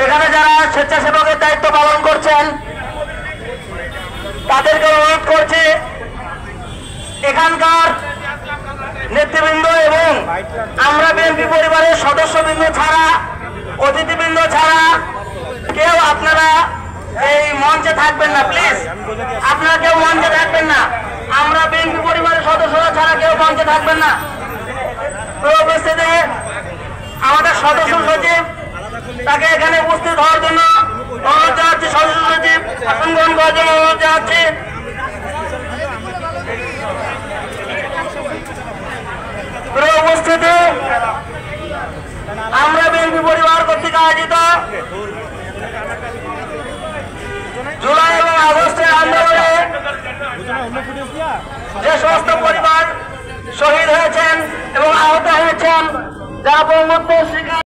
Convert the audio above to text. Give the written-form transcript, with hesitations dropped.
এখানে যারা স্বেচ্ছাসেবকের দায়িত্ব পালন করছেন তাদেরকে অনুরোধ করছি, এখানকার নেতৃবৃন্দ এবং আমরা বিএনপি পরিবারের সদস্যবৃন্দ ছাড়া, অতিথিবৃন্দ ছাড়া কেউ আপনারা এই মঞ্চে থাকবেন না। প্লিজ আপনারা কেউ মঞ্চে থাকবেন না। আমরা বিএনপি পরিবারের সদস্যরা ছাড়া কেউ মঞ্চে থাকবেন না। উপস্থিতি আমাদের সদস্য সচিব, তাকে এখানে উপস্থিত হওয়ার জন্য অনুরোধ জানাচ্ছি। সদস্য সচিব আসন গ্রহণ করার জন্য অনুরোধ জানাচ্ছি। উপস্থিতি আমরা বিএনপি পরিবার কর্তৃক আয়োজিত জুলাই এবং আগস্টের আন্দোলনে যে সমস্ত পরিবার শহীদ হয়েছেন এবং আহত হয়েছেন, যারা বঙ্গবন্ধু